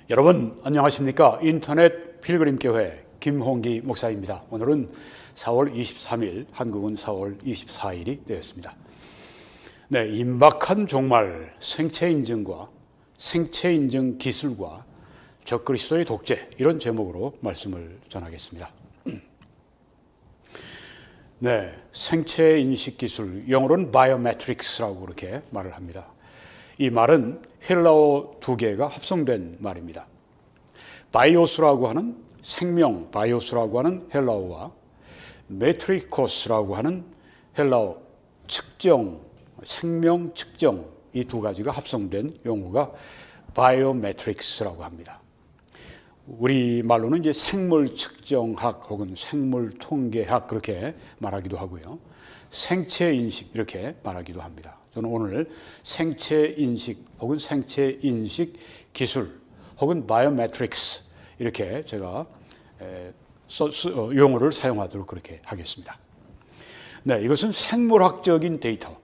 여러분 안녕하십니까? 인터넷 필그림교회 김홍기 목사입니다. 오늘은 4월 23일, 한국은 4월 24일이 되었습니다. 네, 임박한 종말 생체 인증과 생체 인증 기술과 적그리스도의 독재, 이런 제목으로 말씀을 전하겠습니다. 네, 생체 인식 기술, 영어로는 바이오매트릭스라고 그렇게 말을 합니다. 이 말은 헬라어 두 개가 합성된 말입니다. 바이오스라고 하는 생명, 바이오스라고 하는 헬라어와 메트리코스라고 하는 헬라어, 측정, 생명 측정, 이 두 가지가 합성된 용어가 바이오매트릭스라고 합니다. 우리말로는 이제 생물 측정학 혹은 생물 통계학 그렇게 말하기도 하고요. 생체 인식 이렇게 말하기도 합니다. 저는 오늘 생체 인식 혹은 생체 인식 기술 혹은 바이오매트릭스 이렇게 제가 용어를 사용하도록 그렇게 하겠습니다. 네, 이것은 생물학적인 데이터,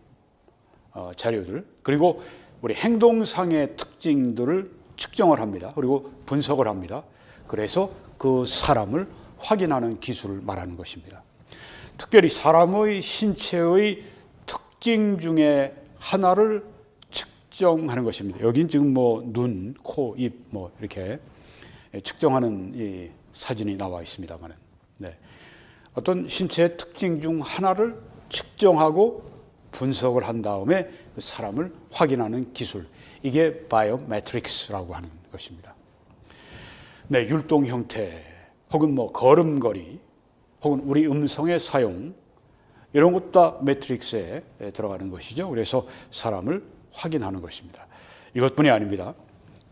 자료들, 그리고 우리 행동상의 특징들을 측정을 합니다. 그리고 분석을 합니다. 그래서 그 사람을 확인하는 기술을 말하는 것입니다. 특별히 사람의 신체의 특징 중에 하나를 측정하는 것입니다. 여긴 지금 눈, 코, 입 이렇게 측정하는 이 사진이 나와 있습니다만은, 네. 어떤 신체의 특징 중 하나를 측정하고 분석을 한 다음에 그 사람을 확인하는 기술, 이게 바이오매트릭스라고 하는 것입니다. 네, 율동 형태 혹은 걸음걸이 혹은 우리 음성의 사용, 이런 것도 다 매트릭스에 들어가는 것이죠. 그래서 사람을 확인하는 것입니다. 이것뿐이 아닙니다.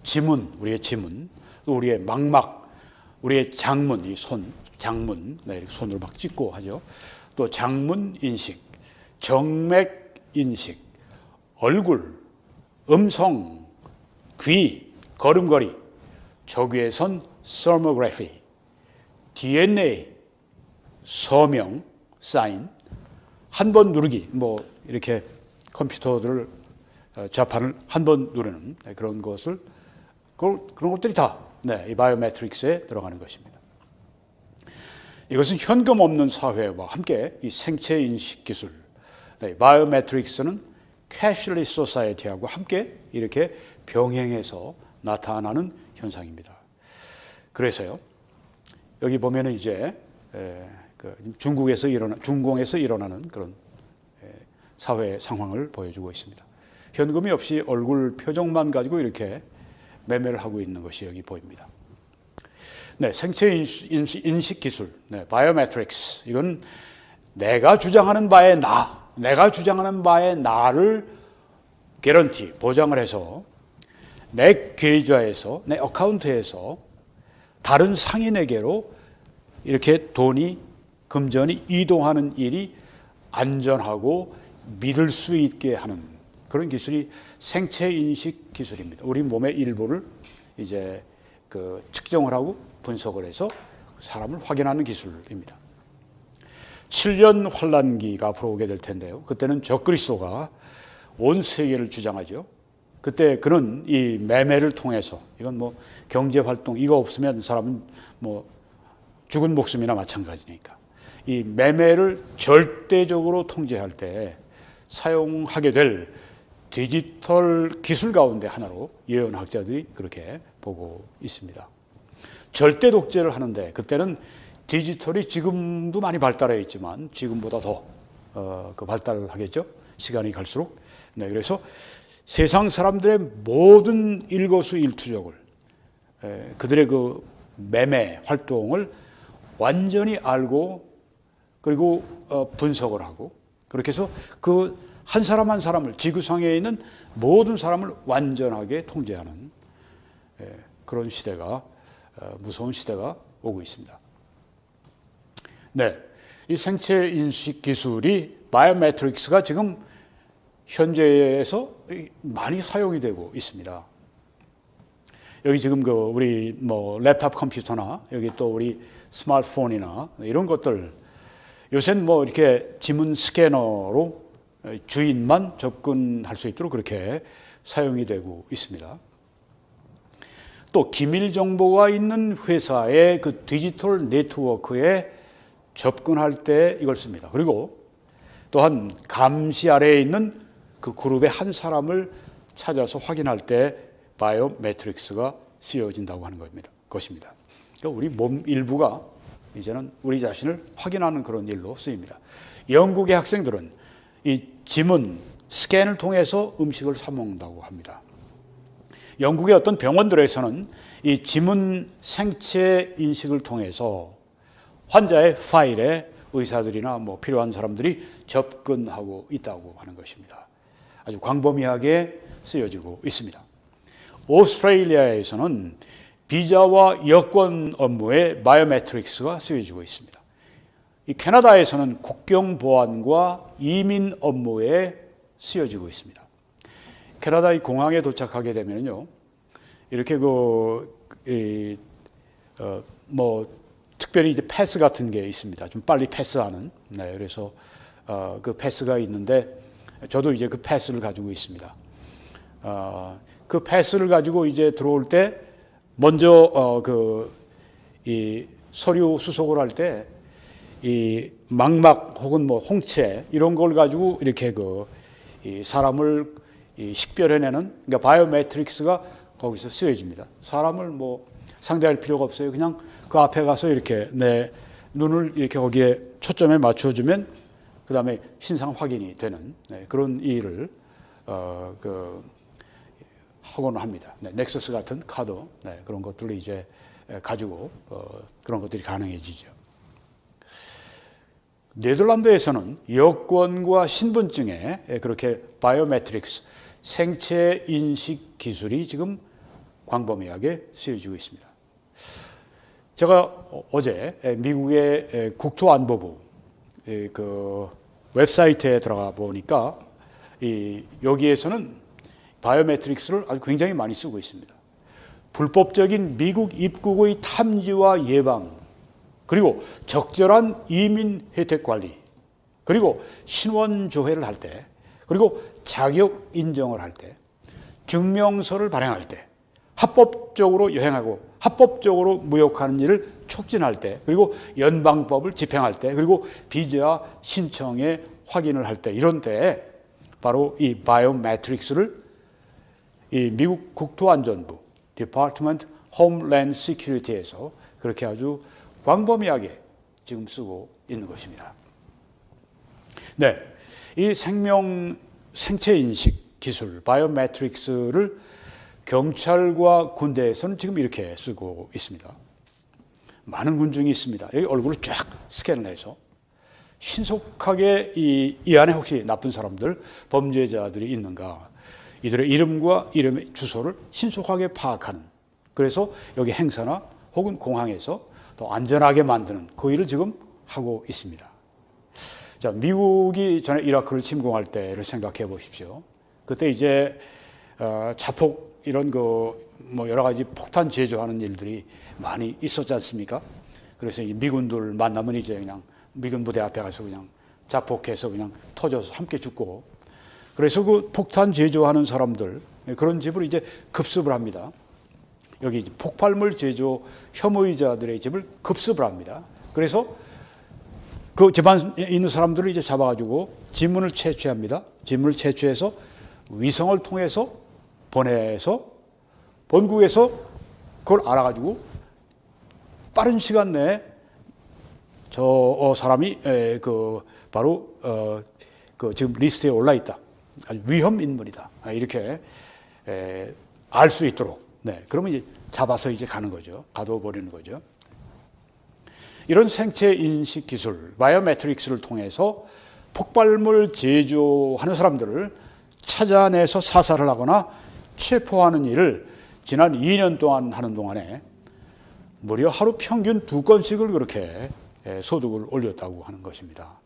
지문, 우리의 지문, 우리의 망막, 우리의 장문, 이 장문, 네, 이렇게 손으로 막 찍고 하죠. 또 장문 인식, 정맥 인식, 얼굴, 음성, 귀, 걸음걸이, 저귀에선 서머그래피, DNA, 서명, 사인, 한 번 누르기, 이렇게 컴퓨터들을 자판을 한 번 누르는 그런 것을, 그런 것들이 다 이 바이오매트릭스에 들어가는 것입니다. 이것은 현금 없는 사회와 함께 이 생체 인식 기술, 바이오매트릭스는 캐시리스 소사이어티하고 함께 이렇게 병행해서 나타나는 현상입니다. 그래서요, 여기 보면은 이제 중공에서 일어나는 그런 사회 상황을 보여주고 있습니다. 현금이 없이 얼굴 표정만 가지고 이렇게 매매를 하고 있는 것이 여기 보입니다. 네, 생체 인식 기술, 바이오매트릭스. 이건 내가 주장하는 바의 나를 개런티, 보장을 해서 내 계좌에서, 내 어카운트에서 다른 상인에게로 이렇게 돈이, 금전이 이동하는 일이 안전하고 믿을 수 있게 하는 그런 기술이 생체 인식 기술입니다. 우리 몸의 일부를 이제 측정을 하고 분석을 해서 사람을 확인하는 기술입니다. 7년 환란기가 앞으로 오게 될 텐데요. 그때는 적그리스도가 온 세계를 주장하죠. 그때 그는 이 매매를 통해서, 이건 경제 활동, 이거 없으면 사람은 죽은 목숨이나 마찬가지니까, 이 매매를 절대적으로 통제할 때 사용하게 될 디지털 기술 가운데 하나로 예언학자들이 그렇게 보고 있습니다. 절대 독재를 하는데 그때는 디지털이 지금도 많이 발달해 있지만 지금보다 더 발달을 하겠죠. 시간이 갈수록. 네, 그래서 세상 사람들의 모든 일거수일투족을, 그들의 그 매매 활동을 완전히 알고 그리고 분석을 하고, 그렇게 해서 그 한 사람 한 사람을, 지구상에 있는 모든 사람을 완전하게 통제하는 그런 시대가, 무서운 시대가 오고 있습니다. 네, 이 생체 인식 기술이, 바이오매트릭스가 지금 현재에서 많이 사용이 되고 있습니다. 여기 지금 우리 랩탑 컴퓨터나 여기 또 우리 스마트폰이나 이런 것들, 요새는 이렇게 지문 스캐너로 주인만 접근할 수 있도록 그렇게 사용이 되고 있습니다. 또 기밀 정보가 있는 회사의 그 디지털 네트워크에 접근할 때 이걸 씁니다. 그리고 또한 감시 아래에 있는 그 그룹의 한 사람을 찾아서 확인할 때 바이오매트릭스가 쓰여진다고 하는 것입니다. 그러니까 우리 몸 일부가 이제는 우리 자신을 확인하는 그런 일로 쓰입니다. 영국의 학생들은 이 지문 스캔을 통해서 음식을 사 먹는다고 합니다. 영국의 어떤 병원들에서는 이 지문 생체 인식을 통해서 환자의 파일에 의사들이나 뭐 필요한 사람들이 접근하고 있다고 하는 것입니다. 아주 광범위하게 쓰여지고 있습니다. 오스트레일리아에서는 비자와 여권 업무에 바이오매트릭스가 쓰여지고 있습니다. 이 캐나다에서는 국경 보안과 이민 업무에 쓰여지고 있습니다. 캐나다의 공항에 도착하게 되면요, 이렇게 특별히 이제 패스 같은 게 있습니다. 좀 빨리 패스하는. 네, 그래서 그 패스가 있는데 저도 이제 그 패스를 가지고 있습니다. 그 패스를 가지고 이제 들어올 때 먼저 이 서류 수속을 할 때 이 망막 혹은 뭐 홍채 이런 걸 가지고 이렇게 이 사람을 식별해내는, 그러니까 바이오매트릭스가 거기서 쓰여집니다. 사람을 뭐 상대할 필요가 없어요. 그냥 그 앞에 가서 이렇게 내 눈을 이렇게 거기에 초점에 맞춰주면 그 다음에 신상 확인이 되는 그런 일을 하고는 합니다. 넥서스 같은 카드 그런 것들을 이제 가지고 그런 것들이 가능해지죠. 네덜란드에서는 여권과 신분증에 그렇게 바이오매트릭스 생체 인식 기술이 지금 광범위하게 쓰여지고 있습니다. 제가 어제 미국의 국토안보부 그 웹사이트에 들어가 보니까 여기에서는 바이오매트릭스를 아주 굉장히 많이 쓰고 있습니다. 불법적인 미국 입국의 탐지와 예방, 그리고 적절한 이민 혜택 관리, 그리고 신원 조회를 할 때, 그리고 자격 인정을 할 때, 증명서를 발행할 때, 합법적으로 여행하고 합법적으로 무역하는 일을 촉진할 때, 그리고 연방법을 집행할 때, 그리고 비자 신청에 확인을 할 때, 이런 때에 바로 이 바이오매트릭스를 이 미국 국토안전부 Department Homeland Security에서 그렇게 아주 광범위하게 지금 쓰고 있는 것입니다. 네, 이 생체 인식 기술 바이오매트릭스를 경찰과 군대에서는 지금 이렇게 쓰고 있습니다. 많은 군중이 있습니다. 여기 얼굴을 쫙 스캔을 해서 신속하게 이 안에 혹시 나쁜 사람들, 범죄자들이 있는가, 이들의 이름과 이름의 주소를 신속하게 파악하는, 그래서 여기 행사나 혹은 공항에서 더 안전하게 만드는 그 일을 지금 하고 있습니다. 자, 미국이 전에 이라크를 침공할 때를 생각해 보십시오. 그때 이제 자폭 이런 뭐 여러 가지 폭탄 제조하는 일들이 많이 있었지 않습니까? 그래서 이 미군들 만나면 이제 그냥 미군 부대 앞에 가서 그냥 자폭해서 그냥 터져서 함께 죽고, 그래서 그 폭탄 제조하는 사람들 그런 집을 이제 급습을 합니다. 여기 폭발물 제조 혐의자들의 집을 급습을 합니다. 그래서 그 집안에 있는 사람들을 이제 잡아가지고 지문을 채취합니다. 지문을 채취해서 위성을 통해서 보내서 본국에서 그걸 알아가지고 빠른 시간 내에 저 사람이 바로 지금 리스트에 올라 있다. 아주 위험 인물이다. 이렇게 알 수 있도록. 네, 그러면 이제 잡아서 이제 가는 거죠. 가둬버리는 거죠. 이런 생체 인식 기술, 바이오매트릭스를 통해서 폭발물 제조하는 사람들을 찾아내서 사살을 하거나 체포하는 일을 지난 2년 동안 하는 동안에 무려 하루 평균 2건씩을 그렇게 소득을 올렸다고 하는 것입니다.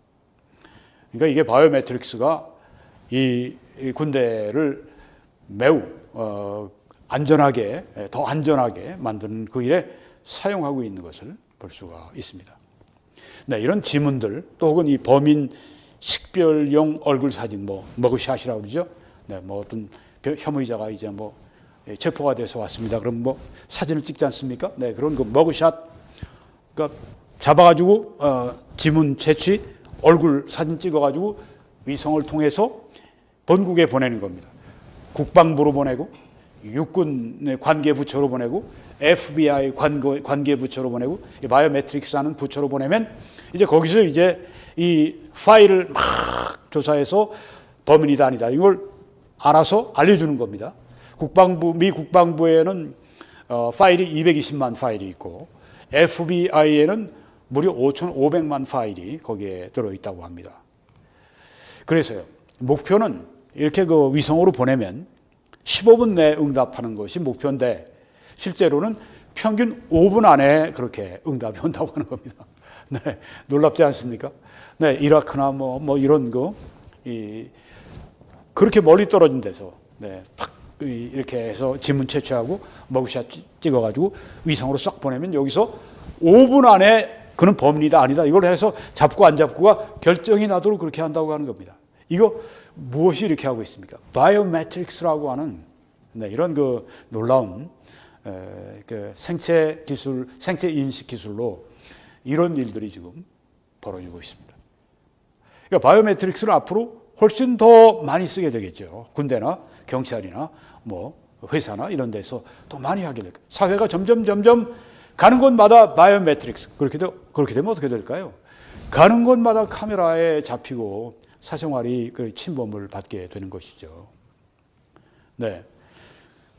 그러니까 이게 바이오매트릭스가 이 군대를 매우 안전하게, 더 안전하게 만드는 그 일에 사용하고 있는 것을 볼 수가 있습니다. 네, 이런 지문들, 또 혹은 이 범인 식별용 얼굴 사진, 뭐 머그샷이라고 그러죠. 네, 뭐 어떤 혐의자가 이제 뭐 체포가 돼서 왔습니다. 그럼 뭐 사진을 찍지 않습니까? 네, 그런 그 머그샷, 그러니까 잡아가지고 지문 채취, 얼굴 사진 찍어가지고 위성을 통해서 본국에 보내는 겁니다. 국방부로 보내고, 육군 관계부처로 보내고, FBI 관계부처로 보내고, 바이오매트릭스 하는 부처로 보내면 이제 거기서 이제 이 파일을 막 조사해서 범인이다 아니다 이걸 알아서 알려주는 겁니다. 미 국방부에는 파일이 220만 파일이 있고 FBI에는 무려 5,500만 파일이 거기에 들어있다고 합니다. 그래서요, 목표는 이렇게 그 위성으로 보내면 15분 내에 응답하는 것이 목표인데 실제로는 평균 5분 안에 그렇게 응답이 온다고 하는 겁니다. 네, 놀랍지 않습니까? 네, 이라크나 뭐 이런 거, 그렇게 멀리 떨어진 데서, 네, 딱 이렇게 해서 지문 채취하고 머그샷 찍어가지고 위성으로 싹 보내면 여기서 5분 안에 그는 범인이다 아니다 이걸 해서 잡고 안 잡고가 결정이 나도록 그렇게 한다고 하는 겁니다. 이거 무엇이 이렇게 하고 있습니까? 바이오매트릭스라고 하는 이런 그 놀라운 그 생체 기술, 생체 인식 기술로 이런 일들이 지금 벌어지고 있습니다. 그러니까 바이오매트릭스를 앞으로 훨씬 더 많이 쓰게 되겠죠. 군대나 경찰이나 뭐 회사나 이런 데서 더 많이 하게 될 거예요. 사회가 점점 가는 곳마다 바이오매트릭스. 그렇게 되면 어떻게 될까요? 가는 곳마다 카메라에 잡히고 사생활이 그 침범을 받게 되는 것이죠. 네.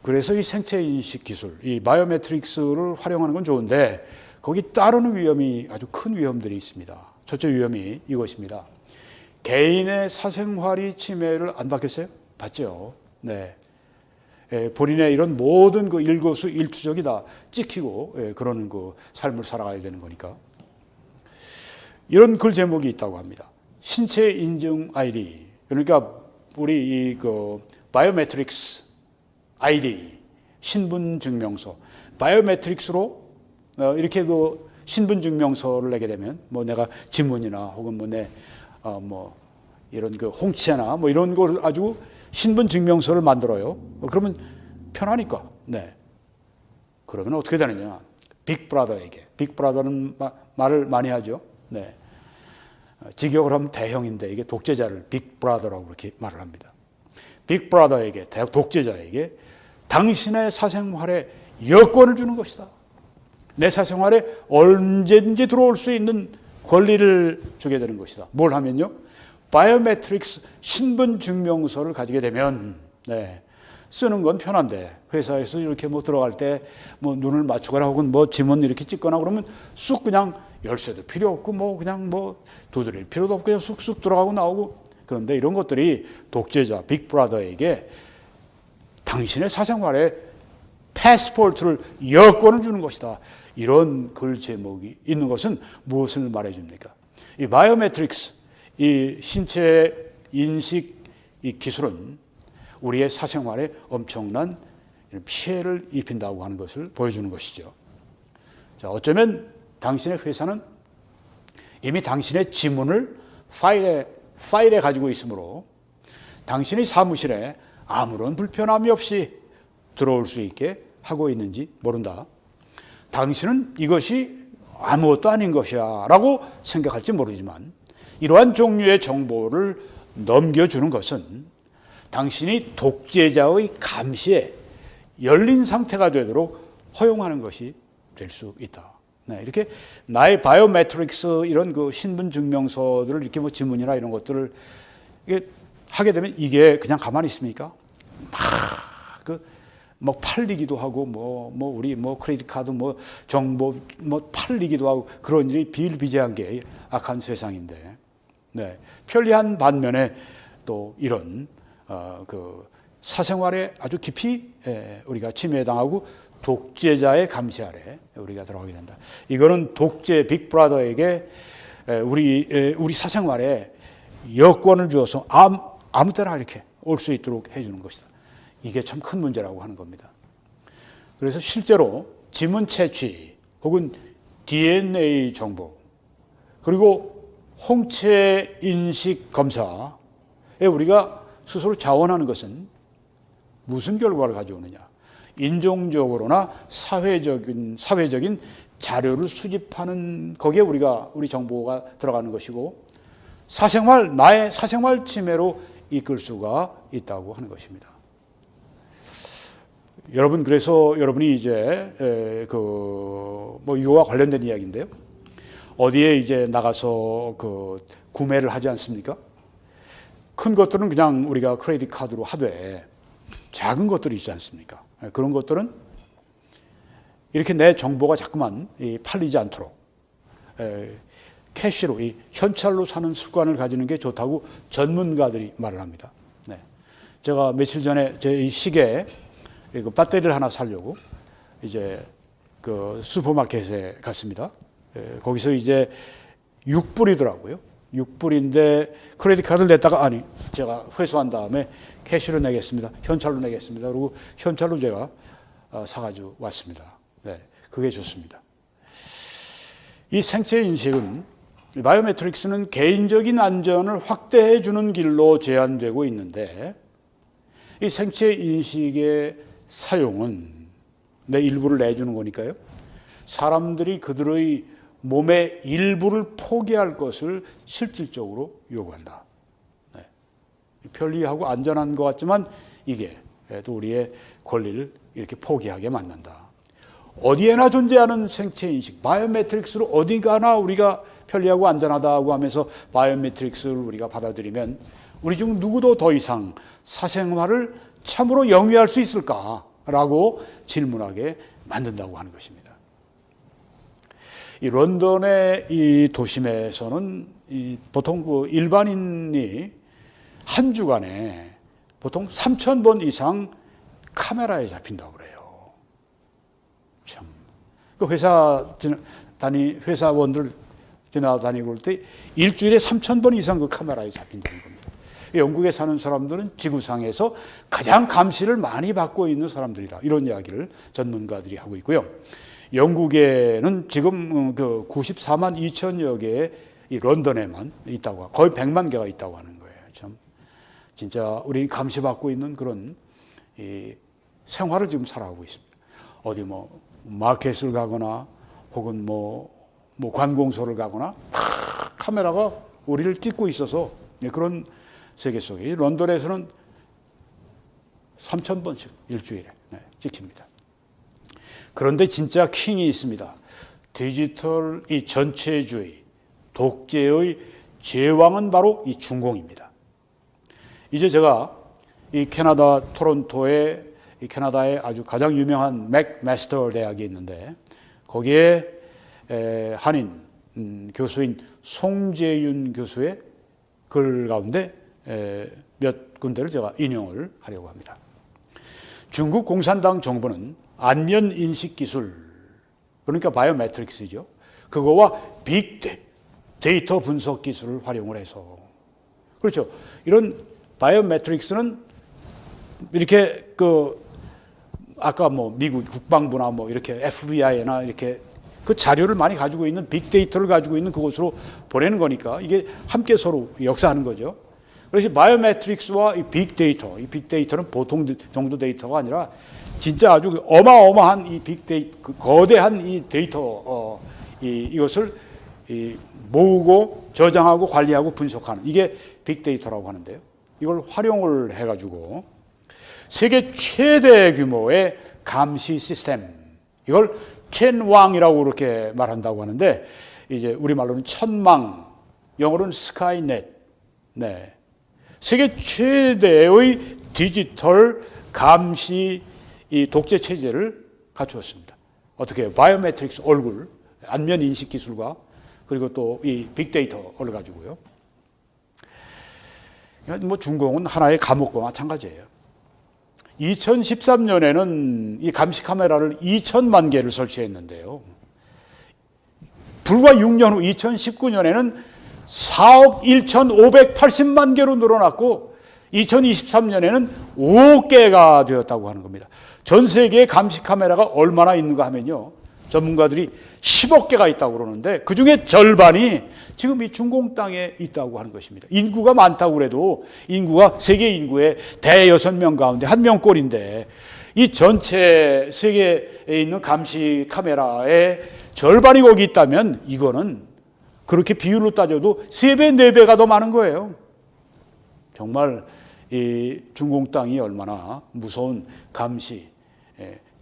그래서 이 생체 인식 기술, 이 바이오매트릭스를 활용하는 건 좋은데 거기 따르는 위험이 아주 큰 위험들이 있습니다. 첫째 위험이 이것입니다. 개인의 사생활이 침해를 안 받겠어요? 받죠. 네. 본인의 이런 모든 그 일거수일투족이 다 찍히고 그런 그 삶을 살아가야 되는 거니까. 이런 글 제목이 있다고 합니다. 신체 인증 아이디. 그러니까 우리 이 그 바이오매트릭스 아이디, 신분증명서. 바이오매트릭스로 이렇게 그 신분증명서를 내게 되면 뭐 내가 지문이나 혹은 뭐 이런 그 홍채나 뭐 이런 걸 가지고 신분증명서를 만들어요. 그러면 편하니까. 네. 그러면 어떻게 되느냐? 빅브라더에게. 빅브라더는 말을 많이 하죠. 네. 직역을 하면 대형인데 이게 독재자를 빅브라더라고 그렇게 말을 합니다. 빅브라더에게, 독재자에게 당신의 사생활에 여권을 주는 것이다. 내 사생활에 언제든지 들어올 수 있는 권리를 주게 되는 것이다. 뭘 하면요? 바이오매트릭스 신분증명서를 가지게 되면 쓰는 건 편한데 회사에서 이렇게 뭐 들어갈 때 뭐 눈을 맞추거나 혹은 뭐 지문 이렇게 찍거나 그러면 쑥 그냥 열쇠도 필요 없고 뭐 그냥 뭐 두드릴 필요도 없고 그냥 쑥쑥 들어가고 나오고 그런데 이런 것들이 독재자 빅브라더에게 당신의 사생활에 패스포트를 여권을 주는 것이다. 이런 글 제목이 있는 것은 무엇을 말해줍니까? 이 바이오매트릭스, 이 신체 인식 이 기술은 우리의 사생활에 엄청난 피해를 입힌다고 하는 것을 보여주는 것이죠. 자, 어쩌면 당신의 회사는 이미 당신의 지문을 파일에 가지고 있으므로 당신의 사무실에 아무런 불편함이 없이 들어올 수 있게 하고 있는지 모른다. 당신은 이것이 아무것도 아닌 것이야 라고 생각할지 모르지만 이러한 종류의 정보를 넘겨주는 것은 당신이 독재자의 감시에 열린 상태가 되도록 허용하는 것이 될 수 있다. 네, 이렇게 나의 바이오매트릭스 이런 그 신분증명서들을 이렇게 뭐 지문이나 이런 것들을 이게 하게 되면 이게 그냥 가만히 있습니까? 막 팔리기도 하고 우리 크레딧 카드 정보 팔리기도 하고 그런 일이 비일비재한 게 악한 세상인데, 네, 편리한 반면에 또 이런 그 사생활에 아주 깊이 우리가 침해당하고 독재자의 감시 아래 우리가 들어가게 된다. 이거는 독재 빅브라더에게 우리 사생활에 여권을 주어서 아무 때나 이렇게 올 수 있도록 해주는 것이다. 이게 참 큰 문제라고 하는 겁니다. 그래서 실제로 지문 채취 혹은 DNA 정보 그리고 홍채 인식 검사에 우리가 스스로 자원하는 것은 무슨 결과를 가져오느냐? 인종적으로나 사회적인 자료를 수집하는 거기에 우리 정보가 들어가는 것이고 나의 사생활 침해로 이끌 수가 있다고 하는 것입니다. 여러분, 그래서 여러분이 이제 이거와 관련된 이야기인데요. 어디에 이제 나가서 구매를 하지 않습니까? 큰 것들은 그냥 우리가 크레딧 카드로 하되 작은 것들이 있지 않습니까? 그런 것들은 이렇게 내 정보가 자꾸만 팔리지 않도록 캐시로, 현찰로 사는 습관을 가지는 게 좋다고 전문가들이 말을 합니다. 네. 제가 며칠 전에 제 이 시계에 배터리를 하나 사려고 이제 슈퍼마켓에 갔습니다. 거기서 이제 6불이더라고요. 6불인데 크레딧 카드를 냈다가 제가 회수한 다음에 캐시로 내겠습니다. 현찰로 내겠습니다. 그리고 현찰로 제가 사가지고 왔습니다. 네, 그게 좋습니다. 이 생체 인식은, 바이오매트릭스는 개인적인 안전을 확대해 주는 길로 제한되고 있는데, 이 생체 인식의 사용은 내 일부를 내주는 거니까요. 사람들이 그들의 몸의 일부를 포기할 것을 실질적으로 요구한다. 네. 편리하고 안전한 것 같지만 이게 또 우리의 권리를 이렇게 포기하게 만든다. 어디에나 존재하는 생체 인식, 바이오매트릭스로 어디 가나 우리가 편리하고 안전하다고 하면서 바이오매트릭스를 우리가 받아들이면 우리 중 누구도 더 이상 사생활을 참으로 영위할 수 있을까라고 질문하게 만든다고 하는 것입니다. 이 런던의 이 도심에서는 보통 일반인이 한 주간에 보통 3,000번 이상 카메라에 잡힌다고 그래요. 참. 회사원들 지나다니고 올 때 일주일에 3,000번 이상 카메라에 잡힌다는 겁니다. 영국에 사는 사람들은 지구상에서 가장 감시를 많이 받고 있는 사람들이다. 이런 이야기를 전문가들이 하고 있고요. 영국에는 지금 94만 2천여 개의 이 런던에만 있다고, 거의 100만 개가 있다고 하는 거예요. 참, 진짜 우리 감시받고 있는 그런 이 생활을 지금 살아가고 있습니다. 어디 마켓을 가거나 혹은 관공서를 가거나 카메라가 우리를 찍고 있어서 그런 세계 속에 런던에서는 3,000번씩 일주일에 찍힙니다. 그런데 진짜 킹이 있습니다. 디지털 이 전체주의, 독재의 제왕은 바로 이 중공입니다. 이제 제가 이 캐나다 토론토에 이 캐나다의 아주 가장 유명한 맥마스터 대학이 있는데 거기에 한인 교수인 송재윤 교수의 글 가운데 몇 군데를 제가 인용을 하려고 합니다. 중국 공산당 정부는 안면 인식 기술, 그러니까 바이오매트릭스죠. 그거와 빅데이터 분석 기술을 활용을 해서, 그렇죠. 이런 바이오매트릭스는 이렇게 아까 미국 국방부나 이렇게 FBI나 이렇게 그 자료를 많이 가지고 있는 빅데이터를 가지고 있는 그곳으로 보내는 거니까 이게 함께 서로 역사하는 거죠. 그래서 바이오매트릭스와 이 빅데이터는 보통 정도 데이터가 아니라 진짜 아주 어마어마한 이 빅데이터, 거대한 이 데이터, 이것을 모으고 저장하고 관리하고 분석하는 이게 빅데이터라고 하는데요. 이걸 활용을 해가지고 세계 최대 규모의 감시 시스템, 이걸 켄왕이라고 그렇게 말한다고 하는데 이제 우리말로는 천망, 영어로는 스카이넷, 네. 세계 최대의 디지털 감시 이 독재 체제를 갖추었습니다. 어떻게 해요? 바이오매트릭스 얼굴, 안면 인식 기술과 그리고 또 이 빅데이터를 가지고요. 중공은 하나의 감옥과 마찬가지예요. 2013년에는 이 감시 카메라를 2천만 개를 설치했는데요. 불과 6년 후 2019년에는 4억 1,580만 개로 늘어났고 2023년에는 5억 개가 되었다고 하는 겁니다. 전 세계에 감시 카메라가 얼마나 있는가 하면요. 전문가들이 10억 개가 있다고 그러는데 그중에 절반이 지금 이 중공 땅에 있다고 하는 것입니다. 인구가 많다고 그래도 인구가 세계 인구의 대 6명 가운데 1명꼴인데 이 전체 세계에 있는 감시 카메라의 절반이 거기 있다면 이거는 그렇게 비율로 따져도 3배, 4배가 더 많은 거예요. 정말 이 중공 땅이 얼마나 무서운 감시,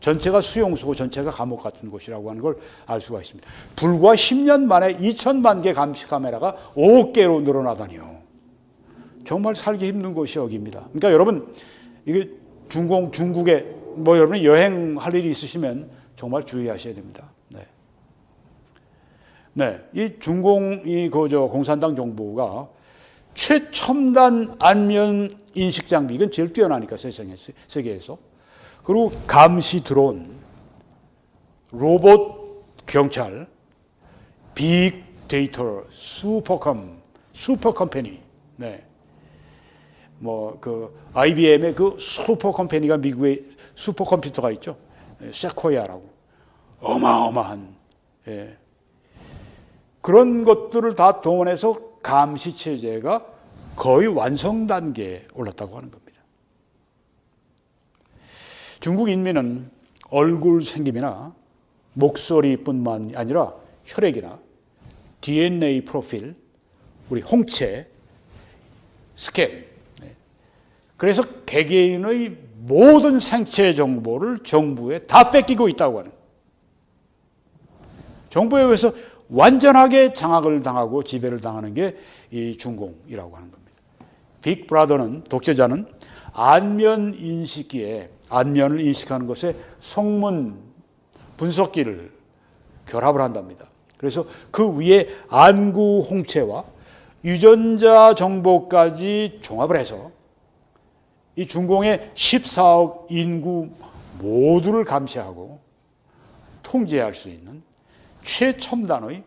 전체가 수용소고 전체가 감옥 같은 곳이라고 하는 걸 알 수가 있습니다. 불과 10년 만에 2천만 개 감시 카메라가 5억 개로 늘어나다니요. 정말 살기 힘든 곳이 여기입니다. 그러니까 여러분, 이게 중국에 여러분 여행할 일이 있으시면 정말 주의하셔야 됩니다. 네, 이 공산당 정부가 최첨단 안면 인식 장비, 이건 제일 뛰어나니까 세계에서. 그리고 감시 드론, 로봇 경찰, 빅데이터, 슈퍼컴퍼니. 네. IBM의 그 슈퍼컴퍼니가 미국의 슈퍼컴퓨터가 있죠. 세코야라고. 어마어마한. 그런 것들을 다 동원해서 감시 체제가 거의 완성 단계에 올랐다고 하는 겁니다. 중국 인민은 얼굴 생김이나 목소리뿐만 아니라 혈액이나 DNA 프로필, 우리 홍채, 스캔, 그래서 개개인의 모든 생체 정보를 정부에 다 뺏기고 있다고 하는, 정부에 의해서 완전하게 장악을 당하고 지배를 당하는 게 이 중공이라고 하는 겁니다. 빅브라더는, 독재자는 안면 인식기에 안면을 인식하는 것에 성문 분석기를 결합을 한답니다. 그래서 그 위에 안구 홍채와 유전자 정보까지 종합을 해서 이 중공의 14억 인구 모두를 감시하고 통제할 수 있는 최첨단의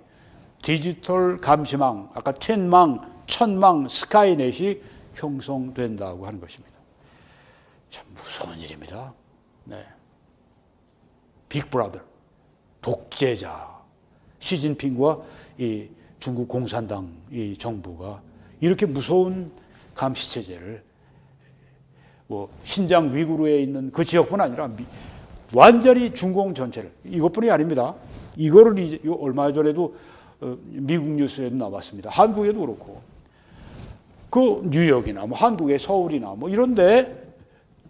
디지털 감시망, 아까 텐망, 천망, 스카이넷이 형성된다고 하는 것입니다. 참 무서운 일입니다. 네. 빅브라더, 독재자, 시진핑과 이 중국 공산당 이 정부가 이렇게 무서운 감시체제를 신장 위구르에 있는 그 지역뿐 아니라 완전히 중공 전체를, 이것뿐이 아닙니다. 이거를 이제 얼마 전에도 미국 뉴스에도 나왔습니다. 한국에도 그렇고, 그 뉴욕이나 한국의 서울이나 이런데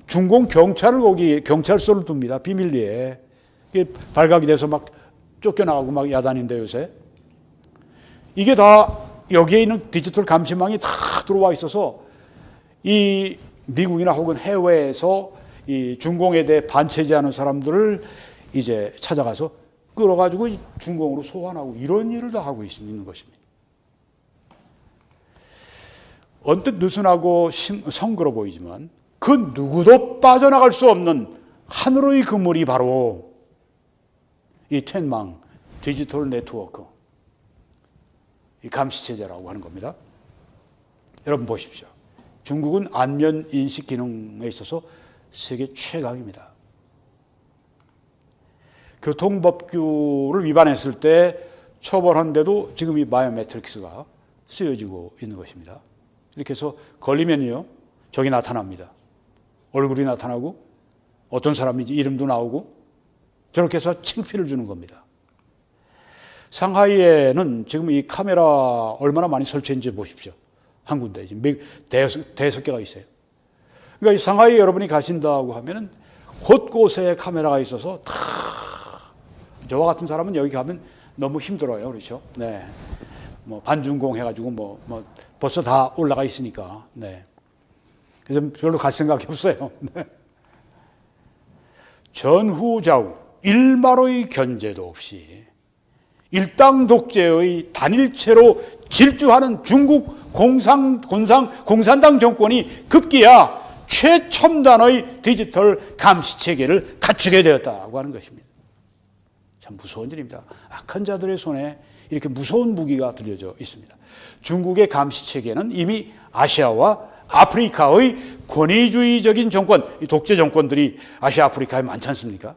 중공 경찰을 거기 경찰서를 둡니다. 비밀리에. 이게 발각이 돼서 막 쫓겨나가고 막 야단인데 요새. 이게 다 여기에 있는 디지털 감시망이 다 들어와 있어서 이 미국이나 혹은 해외에서 이 중공에 대해 반체제하는 사람들을 이제 찾아가서 끌어가지고 중공으로 소환하고 이런 일을 다 하고 있는 것입니다. 언뜻 느슨하고 성그러 보이지만 그 누구도 빠져나갈 수 없는 하늘의 그물이 바로 이 텐망, 디지털 네트워크, 이 감시체제라고 하는 겁니다. 여러분 보십시오. 중국은 안면 인식 기능에 있어서 세계 최강입니다. 교통법규를 위반했을 때 처벌하는데도 지금 이 바이오매트릭스가 쓰여지고 있는 것입니다. 이렇게 해서 걸리면요, 저기 나타납니다. 얼굴이 나타나고 어떤 사람인지 이름도 나오고 저렇게 해서 창피를 주는 겁니다. 상하이에는 지금 이 카메라 얼마나 많이 설치했는지 보십시오. 한 군데 지금 대여섯 개가 있어요. 그러니까 이 상하이 여러분이 가신다고 하면은 곳곳에 카메라가 있어서 다, 저와 같은 사람은 여기 가면 너무 힘들어요. 그렇죠? 네. 반중공 해가지고 벌써 다 올라가 있으니까. 네. 그래서 별로 갈 생각이 없어요. 네. 전후좌우 일말의 견제도 없이 일당 독재의 단일체로 질주하는 중국 공산당 정권이 급기야 최첨단의 디지털 감시체계를 갖추게 되었다고 하는 것입니다. 참 무서운 일입니다. 악한 자들의 손에 이렇게 무서운 무기가 들려져 있습니다. 중국의 감시체계는 이미 아시아와 아프리카의 권위주의적인 정권, 독재 정권들이 아시아, 아프리카에 많지 않습니까?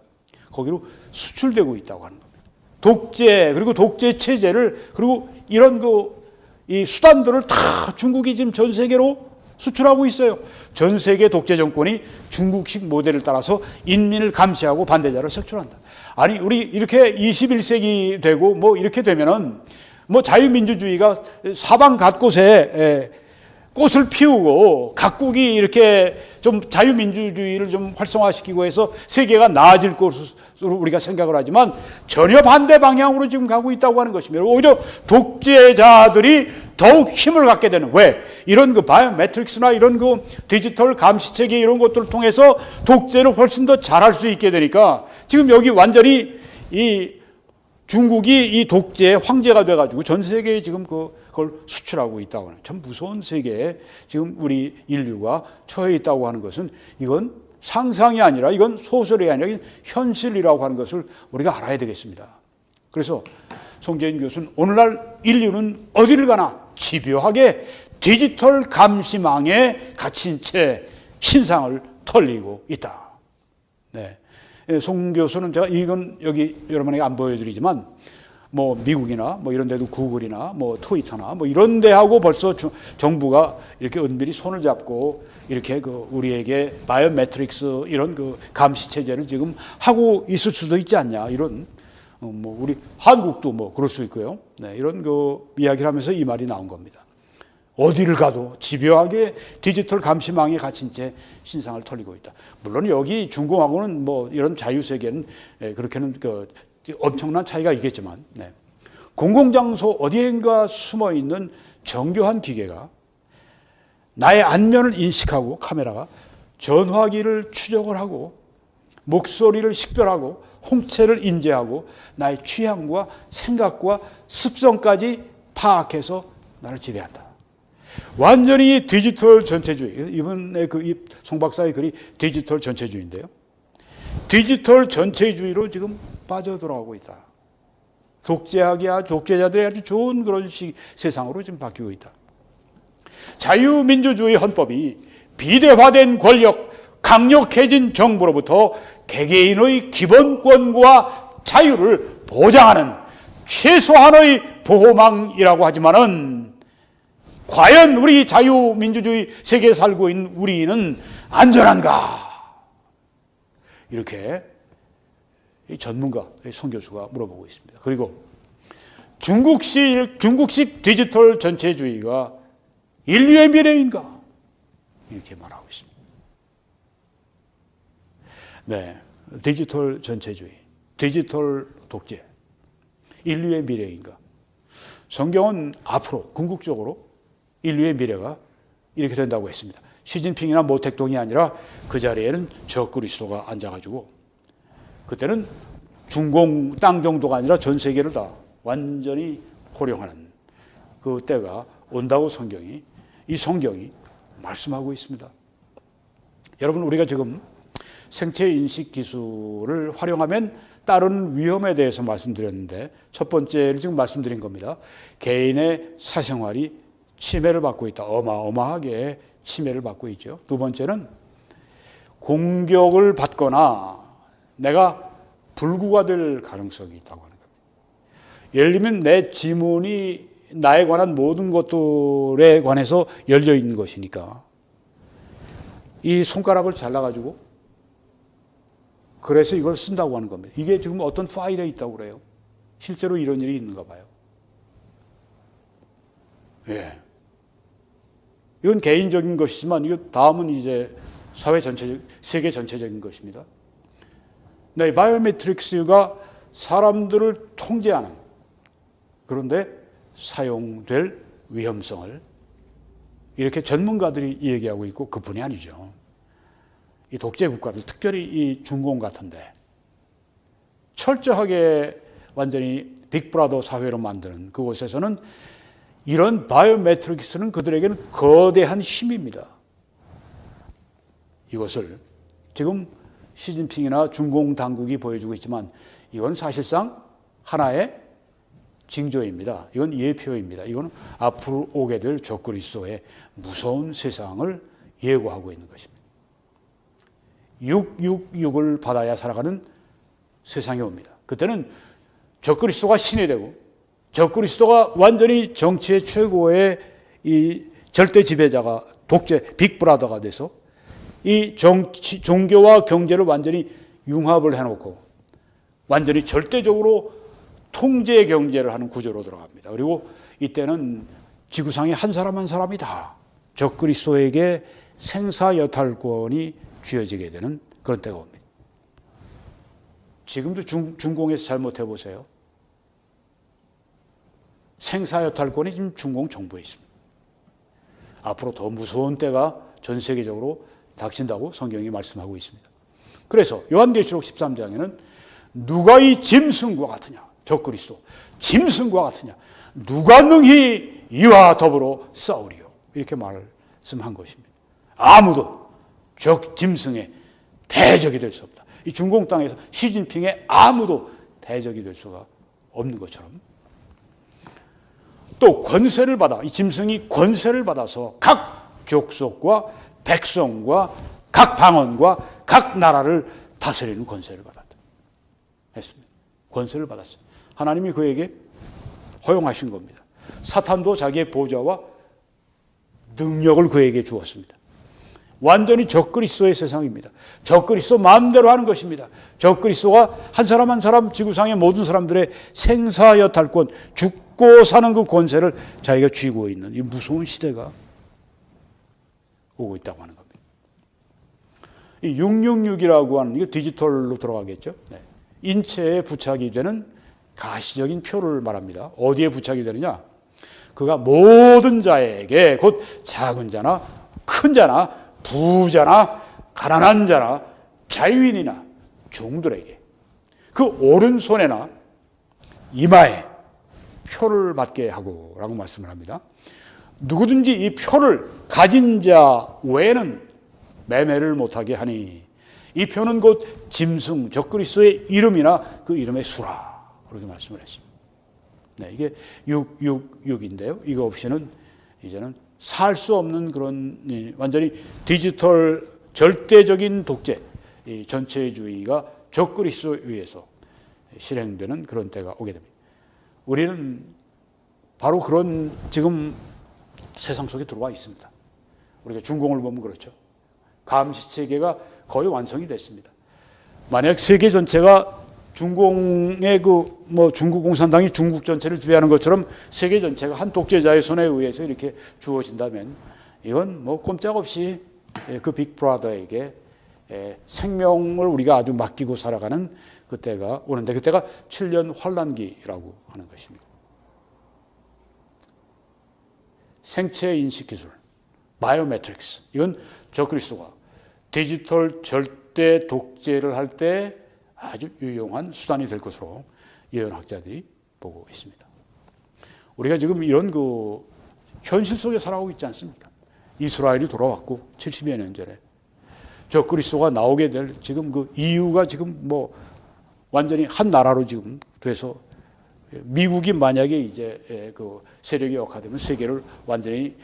거기로 수출되고 있다고 하는 겁니다. 독재, 그리고 독재 체제를, 그리고 이런 이 수단들을 다 중국이 지금 전 세계로 수출하고 있어요. 전 세계 독재 정권이 중국식 모델을 따라서 인민을 감시하고 반대자를 색출한다. 아니, 우리 이렇게 21세기 되고 뭐 이렇게 되면은 뭐 자유민주주의가 사방 곳곳에 꽃을 피우고 각국이 이렇게 좀 자유민주주의를 좀 활성화시키고 해서 세계가 나아질 것으로 우리가 생각을 하지만 전혀 반대 방향으로 지금 가고 있다고 하는 것입니다. 오히려 독재자들이 더욱 힘을 갖게 되는, 왜? 이런 그 바이오매트릭스나 이런 그 디지털 감시체계 이런 것들을 통해서 독재를 훨씬 더 잘할 수 있게 되니까 지금 여기 완전히 이 중국이 이 독재의 황제가 돼가지고 전 세계에 지금 그걸 수출하고 있다고 하는, 참 무서운 세계에 지금 우리 인류가 처해 있다고 하는 것은 이건 상상이 아니라 이건 소설이 아니라 이건 현실이라고 하는 것을 우리가 알아야 되겠습니다. 그래서 송재인 교수는 오늘날 인류는 어디를 가나 집요하게 디지털 감시망에 갇힌 채 신상을 털리고 있다. 네. 송 교수는 제가 이건 여기 여러분에게 안 보여드리지만 뭐 미국이나 뭐 이런 데도 구글이나 뭐 트위터나 뭐 이런 데하고 벌써 정부가 이렇게 은밀히 손을 잡고 이렇게 그 우리에게 바이오매트릭스 이런 그 감시 체제를 지금 하고 있을 수도 있지 않냐, 이런 뭐 우리 한국도 뭐 그럴 수 있고요. 네, 이런 그 이야기를 하면서 이 말이 나온 겁니다. 어디를 가도 집요하게 디지털 감시망에 갇힌 채 신상을 털리고 있다. 물론 여기 중공하고는 뭐 이런 자유세계는 그렇게는 그 엄청난 차이가 있겠지만, 네. 공공장소 어디엔가 숨어 있는 정교한 기계가 나의 안면을 인식하고 카메라가 전화기를 추적을 하고 목소리를 식별하고 홍채를 인지하고 나의 취향과 생각과 습성까지 파악해서 나를 지배한다. 완전히 디지털 전체주의. 이번에 송 박사의 글이 디지털 전체주의인데요. 디지털 전체주의로 지금 빠져들어가고 있다. 독재자들이 아주 좋은 그런 세상으로 지금 바뀌고 있다. 자유민주주의 헌법이 비대화된 권력, 강력해진 정부로부터 개개인의 기본권과 자유를 보장하는 최소한의 보호망이라고 하지만은 과연 우리 자유민주주의 세계에 살고 있는 우리는 안전한가? 이렇게 전문가 송 교수가 물어보고 있습니다. 그리고 중국식 디지털 전체주의가 인류의 미래인가? 이렇게 말하고 있습니다. 네, 디지털 전체주의, 디지털 독재, 인류의 미래인가? 성경은 앞으로 궁극적으로 인류의 미래가 이렇게 된다고 했습니다. 시진핑이나 모택동이 아니라 그 자리에는 적그리스도가 앉아가지고 그때는 중공 땅 정도가 아니라 전 세계를 다 완전히 호령하는 그 때가 온다고 이 성경이 말씀하고 있습니다. 여러분, 우리가 지금 생체 인식 기술을 활용하면 따른 위험에 대해서 말씀드렸는데 첫 번째를 지금 말씀드린 겁니다. 개인의 사생활이 침해를 받고 있다. 어마어마하게 침해를 받고 있죠. 두 번째는 공격을 받거나 내가 불구가 될 가능성이 있다고 하는 겁니다. 예를 들면 내 지문이 나에 관한 모든 것들에 관해서 열려 있는 것이니까 이 손가락을 잘라가지고 그래서 이걸 쓴다고 하는 겁니다. 이게 지금 어떤 파일에 있다고 그래요. 실제로 이런 일이 있는가 봐요. 예. 이건 개인적인 것이지만 이거 다음은 이제 사회 전체적, 세계 전체적인 것입니다. 네, 바이오매트릭스가 사람들을 통제하는, 그런데 사용될 위험성을 이렇게 전문가들이 얘기하고 있고 그뿐이 아니죠. 이 독재 국가들, 특별히 이 중공 같은데 철저하게 완전히 빅브라더 사회로 만드는 그곳에서는 이런 바이오매트릭스는 그들에게는 거대한 힘입니다. 이것을 지금 시진핑이나 중공 당국이 보여주고 있지만 이건 사실상 하나의 징조입니다. 이건 예표입니다. 이건 앞으로 오게 될 적그리스도의 무서운 세상을 예고하고 있는 것입니다. 666을 받아야 살아가는 세상이 옵니다. 그때는 적그리스도가 신이 되고 적그리스도가 완전히 정치의 최고의 이 절대 지배자가 독재 빅브라더가 돼서 이 종교와 경제를 완전히 융합을 해놓고 완전히 절대적으로 통제 경제를 하는 구조로 들어갑니다. 그리고 이때는 지구상의 한 사람 한 사람이 다 적그리스도에게 생사여탈권이 쥐어지게 되는 그런 때가 옵니다. 지금도 중공에서 잘못해 보세요. 생사여탈권이 지금 중공 정부에 있습니다. 앞으로 더 무서운 때가 전 세계적으로 닥친다고 성경이 말씀하고 있습니다. 그래서 요한계시록 13장에는 누가 이 짐승과 같으냐, 적그리스도 짐승과 같으냐, 누가 능히 이와 더불어 싸우리요, 이렇게 말씀한 것입니다. 아무도 짐승의 대적이 될 수 없다. 이 중공 땅에서 시진핑의 아무도 대적이 될 수가 없는 것처럼, 또 권세를 받아, 이 짐승이 권세를 받아서 각 족속과 백성과 각 방언과 각 나라를 다스리는 권세를 받았다 했습니다. 권세를 받았어요. 하나님이 그에게 허용하신 겁니다. 사탄도 자기의 보좌와 능력을 그에게 주었습니다. 완전히 적그리스도의 세상입니다. 적그리스도 마음대로 하는 것입니다. 적그리스도가 한 사람 한 사람, 지구상의 모든 사람들의 생사여탈권, 죽고 사는 그 권세를 자기가 쥐고 있는 이 무서운 시대가 오고 있다고 하는 겁니다. 이 666이라고 하는, 이게 디지털로 들어가겠죠. 네. 인체에 부착이 되는 가시적인 표를 말합니다. 어디에 부착이 되느냐? 그가 모든 자에게, 곧 작은 자나 큰 자나 부자나 가난한 자나 자유인이나 종들에게 그 오른손에나 이마에 표를 받게 하고 라고 말씀을 합니다. 누구든지 이 표를 가진 자 외에는 매매를 못하게 하니, 이 표는 곧 짐승 적그리스도의 이름이나 그 이름의 수라, 그렇게 말씀을 했습니다. 네, 이게 666인데요. 이거 없이는 이제는 살 수 없는 그런 완전히 디지털 절대적인 독재, 이 전체주의가 적그리스도에 의해서 실행되는 그런 때가 오게 됩니다. 우리는 바로 그런 지금 세상 속에 들어와 있습니다. 우리가 중공을 보면 그렇죠. 감시체계가 거의 완성이 됐습니다. 만약 세계 전체가 중공의 중국 공산당이 중국 전체를 지배하는 것처럼 세계 전체가 한 독재자의 손에 의해서 이렇게 주어진다면, 이건 꼼짝없이 그 빅브라더에게 생명을 우리가 아주 맡기고 살아가는 그때가 오는데, 그때가 7년 환란기라고 하는 것입니다. 생체 인식 기술, 바이오매트릭스, 이건 적그리스도가 디지털 절대 독재를 할 때 아주 유용한 수단이 될 것으로 예언학자들이 보고 있습니다. 우리가 지금 이런 현실 속에 살아가고 있지 않습니까? 이스라엘이 돌아왔고 70여 년 전에 적그리스도가 나오게 될 지금 그 EU가 지금 완전히 한 나라로 지금 돼서, 미국이 만약에 이제 그 세력이 역화되면 세계를 완전히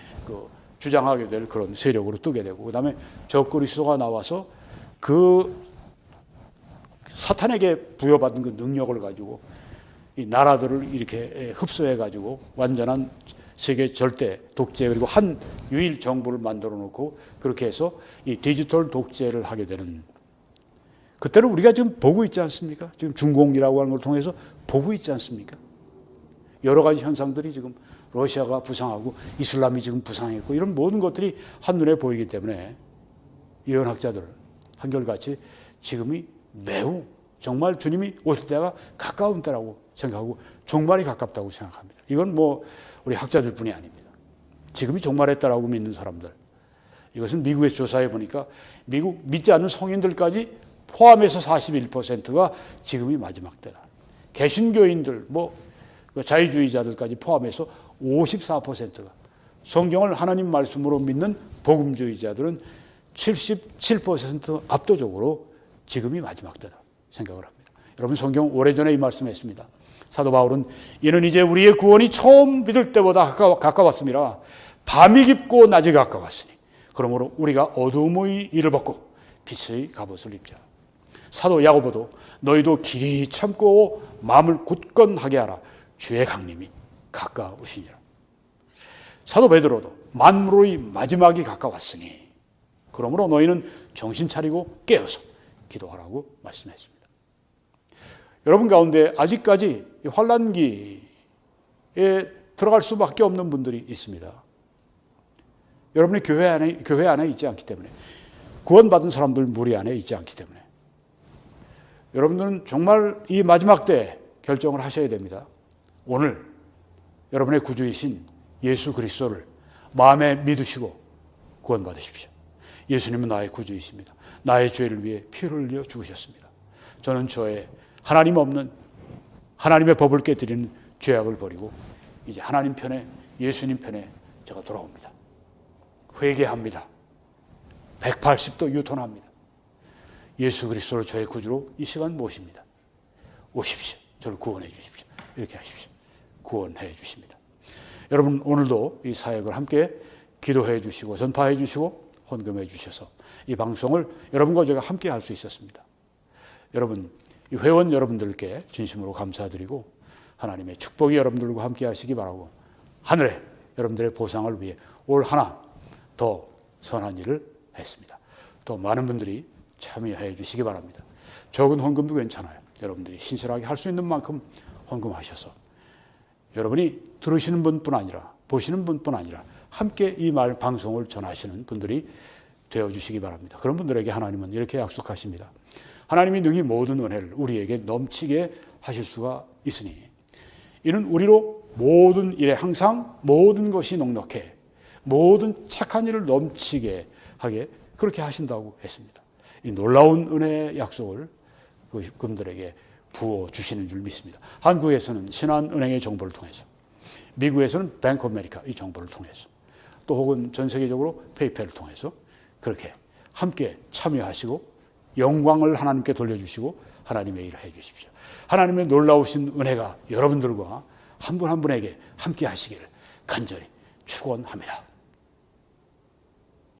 주장하게 될 그런 세력으로 뜨게 되고, 그다음에 적그리스도가 나와서 그 사탄에게 부여받은 그 능력을 가지고 이 나라들을 이렇게 흡수해 가지고 완전한 세계 절대 독재, 그리고 한 유일 정부를 만들어 놓고 그렇게 해서 이 디지털 독재를 하게 되는, 그때를 우리가 지금 보고 있지 않습니까? 지금 중공이라고 하는 걸 통해서 보고 있지 않습니까? 여러 가지 현상들이 지금 러시아가 부상하고 이슬람이 지금 부상했고, 이런 모든 것들이 한눈에 보이기 때문에 예언학자들 한결같이 지금이 매우 정말 주님이 오실 때가 가까운 때라고 생각하고 종말이 가깝다고 생각합니다. 이건 우리 학자들뿐이 아닙니다. 지금이 종말의 때라고 믿는 사람들, 이것은 미국에서 조사해 보니까 미국 믿지 않는 성인들까지 포함해서 41%가 지금이 마지막 때다. 개신교인들, 자유주의자들까지 포함해서 54%가, 성경을 하나님 말씀으로 믿는 복음주의자들은 77% 압도적으로 지금이 마지막 때다 생각을 합니다. 여러분, 성경 오래전에 이 말씀했습니다. 사도 바울은 이는 이제 우리의 구원이 처음 믿을 때보다 가까웠습니다. 밤이 깊고 낮이 가까웠으니 그러므로 우리가 어두움의 일을 벗고 빛의 갑옷을 입자. 사도 야고보도 너희도 길이 참고 마음을 굳건하게 하라. 주의 강림이 가까우시니라. 사도 베드로도 만물의 마지막이 가까웠으니 그러므로 너희는 정신 차리고 깨어서 기도하라고 말씀했습니다. 여러분 가운데 아직까지 환난기에 들어갈 수밖에 없는 분들이 있습니다. 여러분이 교회 안에 있지 않기 때문에, 구원받은 사람들 무리 안에 있지 않기 때문에 여러분들은 정말 이 마지막 때 결정을 하셔야 됩니다. 오늘 여러분의 구주이신 예수 그리스도를 마음에 믿으시고 구원받으십시오. 예수님은 나의 구주이십니다. 나의 죄를 위해 피를 흘려 죽으셨습니다. 저는 저의 하나님 없는 하나님의 법을 깨뜨리는 죄악을 버리고 이제 하나님 편에, 예수님 편에 제가 돌아옵니다. 회개합니다. 180도 유턴합니다. 예수 그리스도를 저의 구주로 이 시간 모십니다. 오십시오. 저를 구원해 주십시오. 이렇게 하십시오. 구원해 주십니다. 여러분 오늘도 이 사역을 함께 기도해 주시고 전파해 주시고 헌금해 주셔서 이 방송을 여러분과 제가 함께 할 수 있었습니다. 여러분, 이 회원 여러분들께 진심으로 감사드리고 하나님의 축복이 여러분들과 함께 하시기 바라고 하늘에 여러분들의 보상을 위해 올 하나 더 선한 일을 했습니다. 또 많은 분들이 참여해 주시기 바랍니다. 적은 헌금도 괜찮아요. 여러분들이 신실하게 할 수 있는 만큼 헌금하셔서 여러분이 들으시는 분뿐 아니라 보시는 분뿐 아니라 함께 이 방송을 전하시는 분들이 되어주시기 바랍니다. 그런 분들에게 하나님은 이렇게 약속하십니다. 하나님이 능히 모든 은혜를 우리에게 넘치게 하실 수가 있으니 이는 우리로 모든 일에 항상 모든 것이 넉넉해 모든 착한 일을 넘치게 하게 그렇게 하신다고 했습니다. 이 놀라운 은혜의 약속을 그분들에게 부어주시는 줄 믿습니다. 한국에서는 신한은행의 정보를 통해서, 미국에서는 뱅크 오브 아메리카 이 정보를 통해서, 또 혹은 전 세계적으로 페이팔을 통해서 그렇게 함께 참여하시고 영광을 하나님께 돌려주시고 하나님의 일을 해주십시오. 하나님의 놀라우신 은혜가 여러분들과 한 분 한 분에게 함께 하시기를 간절히 축원합니다.